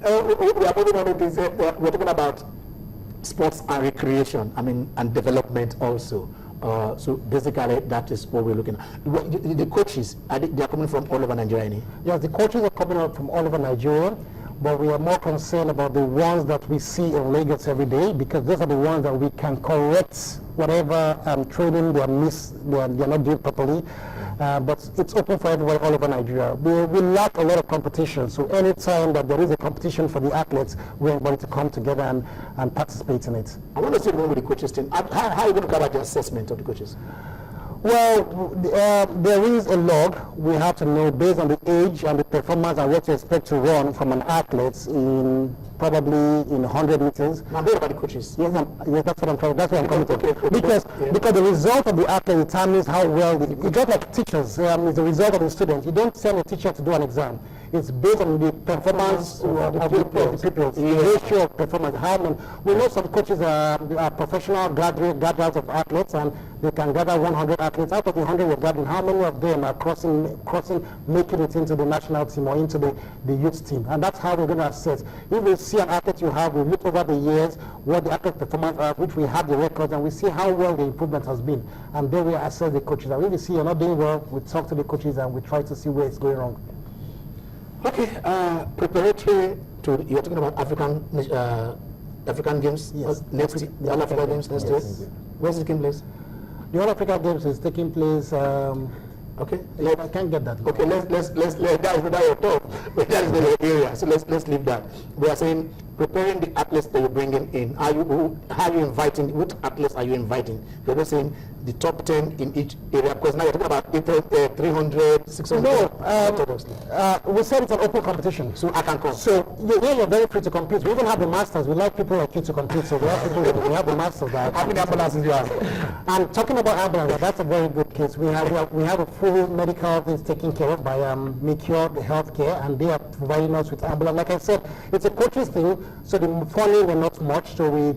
We are moving on to this. We're talking about sports and recreation, and development also. So basically, that is what we're looking at. The coaches, they are coming from all over Nigeria? Yes, the coaches are coming up from all over Nigeria, but we are more concerned about the ones that we see in Lagos every day, because those are the ones that we can correct whatever training they are not doing properly. But it's open for everyone all over Nigeria. We lack a lot of competition, so anytime that there is a competition for the athletes, we're able to come together and participate in it. I want to see one with the coaches team. How are you going to cover the assessment of the coaches? Well, there is a log. We have to know based on the age and the performance and what you expect to run from an athlete in probably in 100 meters. Now, what about the coaches? Yes, that's what I'm trying. That's what I'm coming to. Okay. Because the result of the athlete determines how well. It's just like teachers. It's the result of the student. You don't send a teacher to do an exam. It's based on the performance of the pupils, the ratio of performance. We know some coaches are professional graduates of athletes, and they can gather 100 athletes. Out of the 100 we're gathering, how many of them are crossing, making it into the national team or into the youth team? And that's how we're going to assess. If we see an athlete you have, we look over the years what the athlete performance are, which we have the records, and we see how well the improvement has been. And then we assess the coaches. And if we see you're not doing well, we talk to the coaches and we try to see where it's going wrong. Okay, preparatory to, you're talking about African Games, yes. The All Africa Games next year. Where's it taking place? The All Africa Games is taking place. Okay, I can't get that. Okay, let's that is not your talk, but that is not your area. So let's leave that. We are saying preparing the athletes that you're bringing in. How are you inviting? Which athletes are you inviting? You're not saying the top 10 in each area, because now you're talking about 300, 600. No, we said it's an open competition, so I can come. So you're very free to compete. We even have the masters. We like people like you to compete, so we have the masters. How many ambulances do you have? And talking about ambulances, that's a very good case. We have a full medical things taken care of by Macure Healthcare, and they are providing us with ambulance. Like I said, it's a coaches thing, so the funding is not much. So we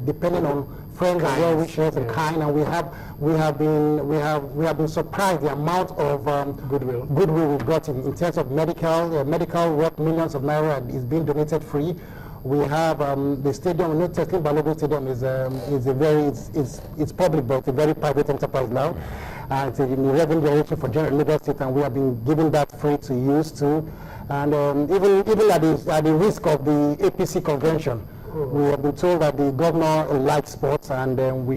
depending on friends and well wishers and kind, and we have been surprised the amount of goodwill we've got in terms of medical work. Millions of naira is being donated free. We have the stadium, Teslim Balogun Stadium is public, but it's a very private enterprise now. It's a revenue generation for General Lagos State, and we have been given that free to use too. And even at the risk of the APC convention, we have been told that the governor likes sports, and we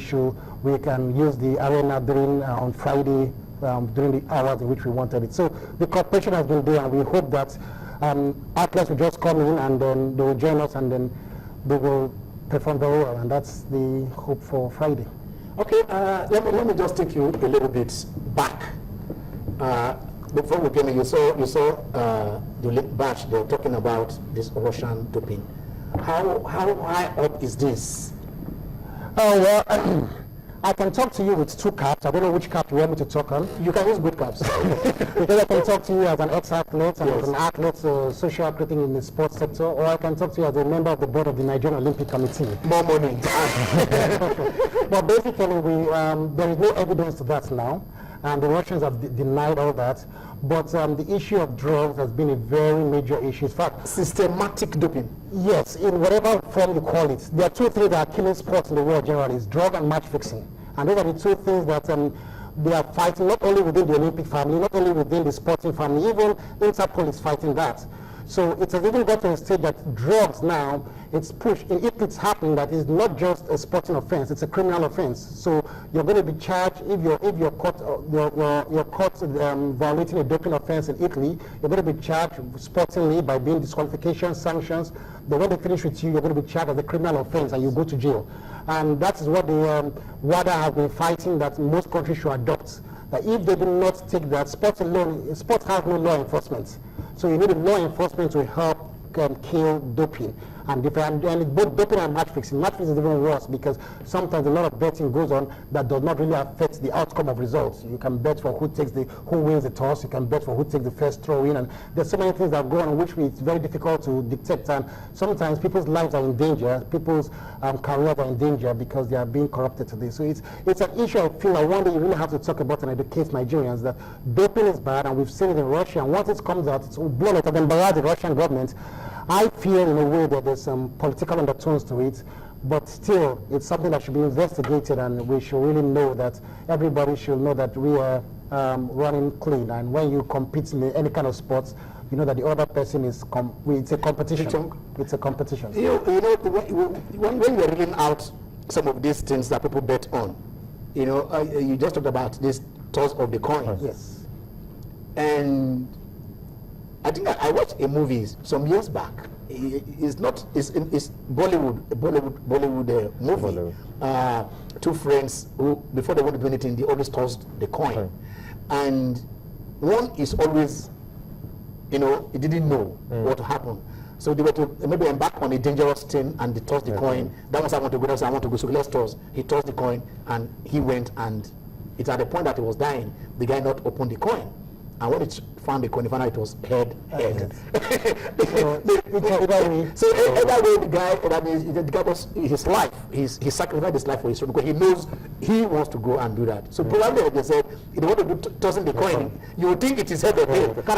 can use the arena during on Friday during the hours in which we wanted it. So the cooperation has been there, and we hope that athletes will just come in and then they will join us, and then they will perform very well, and that's the hope for Friday. Okay, let me just take you a little bit back. Before we came in, you saw the batch. They were talking about this Russian doping. How high up is this? Oh well, I can talk to you with two caps. I don't know which cap you want me to talk on. You can use good caps. Because I can talk to you as an ex-athlete and as an athlete, social athlete in the sports sector, or I can talk to you as a member of the board of the Nigerian Olympic Committee. More money. But basically, there is no evidence to that now, and the Russians have denied all that. But the issue of drugs has been a very major issue. In fact, systematic doping. Yes, in whatever form you call it. There are two things that are killing sports in the world generally: is drug and match fixing. And those are the two things that they are fighting, not only within the Olympic family, not only within the sporting family, even Interpol is fighting that. So it has even got to a stage that drugs now, it's pushed. If it's happening, that is not just a sporting offense, it's a criminal offense. So you're going to be charged if you're caught violating a doping offense in Italy. You're going to be charged sportingly by being disqualification, sanctions. But when they finish with you, you're going to be charged as a criminal offense, and you go to jail. And that is what the WADA has been fighting, that most countries should adopt. That if they do not take that, sports has no law enforcement. So you need a law enforcement to help kill doping. And both doping and match fixing. Match fixing is even worse, because sometimes a lot of betting goes on that does not really affect the outcome of results. You can bet for who wins the toss. You can bet for who takes the first throw in, and there's so many things that go on which it's very difficult to detect. And sometimes people's lives are in danger, people's careers are in danger because they are being corrupted today. So it's an issue I feel one day you really have to talk about and educate Nigerians that doping is bad, and we've seen it in Russia. And once it comes out, it's blown out and embarrassed the Russian government. I feel in a way that there's some political undertones to it, but still, it's something that should be investigated, and we should really know that everybody should know that we are running clean. And when you compete in any kind of sports, you know that the other person is, it's a competition. It's a competition. You know, when you're reading out some of these things that people bet on, you know, you just talked about this toss of the coin. Yes. And I think I watched a movie some years back. It's Bollywood movie. Bollywood. Two friends who, before they want to do anything, they always tossed the coin. And one is always, you know, he didn't know what to happen. So they were to maybe embark on a dangerous thing, and they tossed the coin. That was I want to go, that was I want to go, so let's toss. He tossed the coin and he went, and it's at the point that he was dying, the guy not opened the coin. And when it found the coin, he found out it was head. So either way, the guy, that means the guy was his life. He sacrificed his life for his son because he knows he wants to go and do that. So probably, like they said, if they want to do tossing the coin, you would think it is head or tail. Can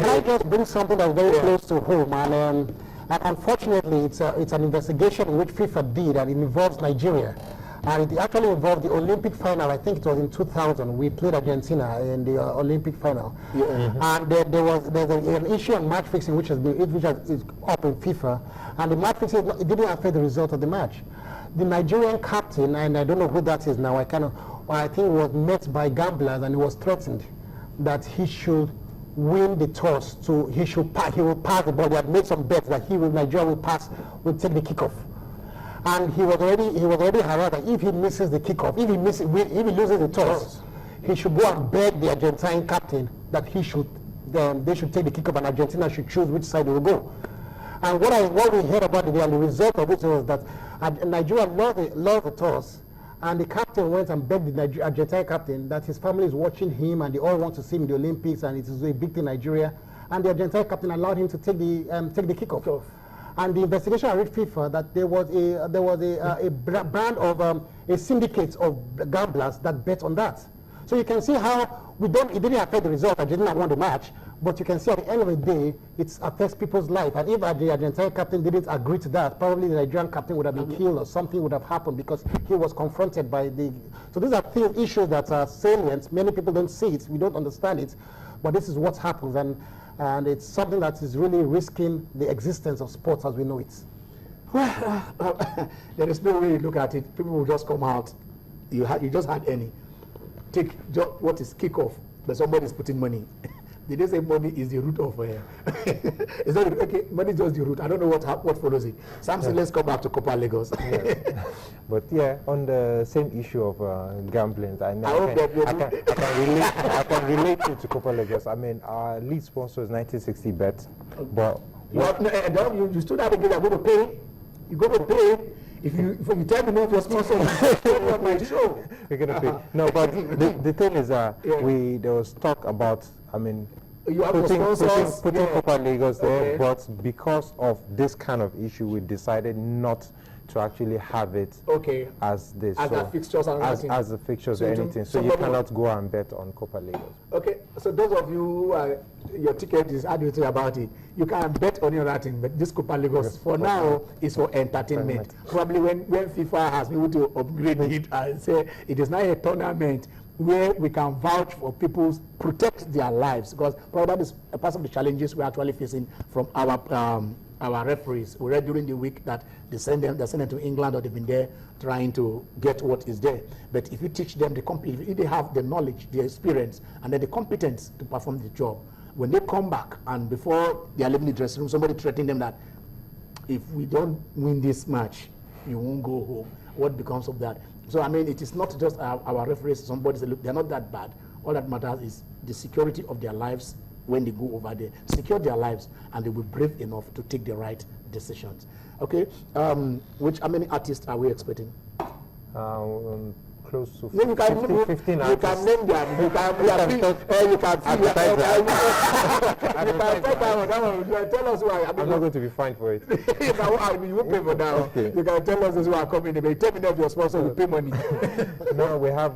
I just bring something that's very close to home? And unfortunately, it's an investigation in which FIFA did, and it involves Nigeria. And it actually involved the Olympic final. I think it was in 2000. We played Argentina in the Olympic final. And there's an issue on match fixing which is up in FIFA. And the match fixing, it didn't affect the result of the match. The Nigerian captain, and I don't know who that is now, I think was met by gamblers, and he was threatened that he should win the toss. He will pass the ball. They had made some bets that Nigeria will take the kickoff. And he was already harassed that if he misses the kickoff, if he loses the toss, he should go and beg the Argentine captain that they should take the kickoff, and Argentina should choose which side they will go. And what we heard about it, and the result of it was that Nigeria lost the toss, and the captain went and begged the Argentine captain that his family is watching him, and they all want to see him in the Olympics, and it is a big thing in Nigeria. And the Argentine captain allowed him to take the kickoff. And the investigation reached FIFA that there was a brand of a syndicate of gamblers that bet on that. So you can see how it didn't affect the result. Argentina won the match, but you can see at the end of the day, it affects people's life. And if the Argentine captain didn't agree to that, probably the Nigerian captain would have been killed, or something would have happened, because he was confronted by the. So these are issues that are salient. Many people don't see it, we don't understand it, but this is what happens. And it's something that is really risking the existence of sports as we know it. Well, there is no way you look at it. People will just come out. You just had any. Take what is kickoff, but somebody is putting money. Did they say money is the root of it's not okay, money is just the root. I don't know what follows it. Sam said, let's come back to Copa Lagos. But yeah, on the same issue of gambling, I can relate it to Copa Lagos. I mean, our lead sponsor is 1960 Bet, but you still have to get. I'm going to pay. You go to pay. If you tell me not your sponsor, on my show. You're gonna pay. No, but the thing is, there was talk about. I mean, you have putting Copa Lagos there, but because of this kind of issue, we decided not to actually have it as this. As the fixtures and as the fixtures or anything. So you cannot go and bet on Copa Lagos. Okay, so those of you your ticket is, how do you think about it? You can bet on any other thing, but this Copa Lagos for now is for entertainment. Probably when FIFA has been able to upgrade it and say it is now a tournament where we can vouch for people, protect their lives, because probably that is a part of the challenges we're actually facing from our referees. We read during the week that they send them to England, or they've been there trying to get what is there. But if you teach them if they have the knowledge, the experience, and then the competence to perform the job, when they come back and before they are leaving the dressing room, somebody threatening them that if we don't win this match, you won't go home. What becomes of that? So I mean, it is not just our referees. Somebody say, look, they're not that bad. All that matters is the security of their lives when they go over there. Secure their lives, and they will be brave enough to take the right decisions. Okay, how many artists are we expecting? Close to 15 artists. You can name them. You can tell us why. I'm not going to be fined for it. You won't pay for that. Okay. You can tell us who are coming. But you tell me that your sponsor will pay money. No, we have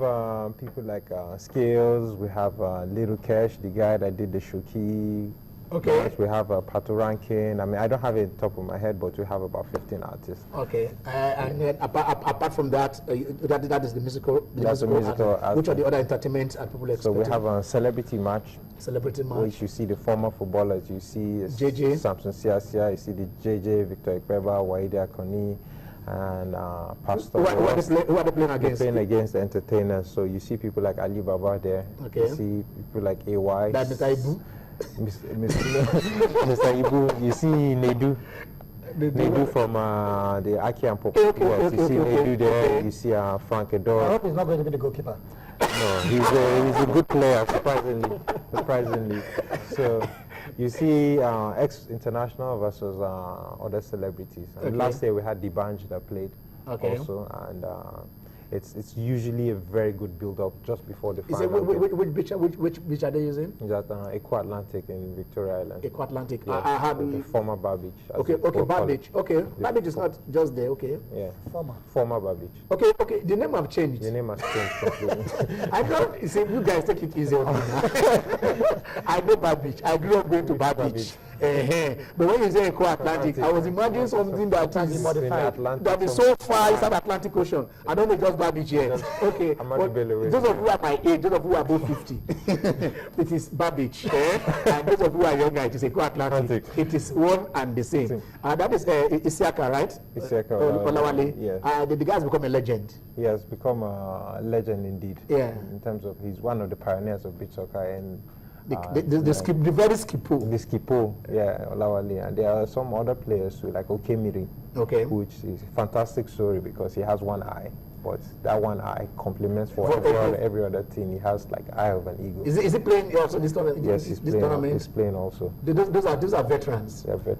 people like Scales. We have Little Cash, the guy that did the Shoki. Okay. We have Pato Rankin. I mean, I don't have it top of my head, but we have about 15 artists. Okay. And then apart from that, that is the musical. That's the musical aspect. Which are the other entertainment and people expect? So we have a celebrity match. Celebrity match. Which you see the former footballers. You see JJ. Samson Siasia. You see the JJ, Victor Ekpeba, Waide Akoni, and Pastor. Who are they playing against? They're playing against the entertainers. So you see people like Ali Baba there. Okay. You see people like AY. That Mr. Ibu. Mr. Ibu. You see Nedu. Nedu from the Aki and Popo. Yes, you see Nedu there. You see Frank Edor. I hope he's not going to be the goalkeeper. No, he's a good player, surprisingly. So you see ex-international versus other celebrities. And last year we had Dibanj that played also, and it's usually a very good build-up just before the final. Which beach are they using? That Eco Atlantic in Victoria Island. Eco Atlantic. Yes, I had the former Bar Beach. Bar Beach. Okay, Bar Beach is not just there. Okay. Yeah. Former Bar Beach. Okay. The name have changed. The name has changed completely. I don't. You see, you guys take it easy on me. I know Bar Beach. I grew up going to Bar Beach. But when you say Eco Atlantic, I was imagining something that is modified, that is so far inside the Atlantic Ocean. I don't know just Bar Beach here. Okay, those of you are my age, those of you are above 50, it is Bar Beach. And those of you are younger, it is Eco Atlantic. It is one and the same. That is Isiaka, right? Isiaka Olawale. Yes. The guy has become a legend. He has become a legend indeed. Yeah. In terms of, he's one of the pioneers of beach soccer and the very skippo. The skippo, yeah, Olawale. And there are some other players too, like Okemiri, which is a fantastic story because he has one eye, but that one eye complements for every other team. He has like eye of an eagle. Is he playing also this tournament? Yes, he's playing also. Those are veterans. They're veterans.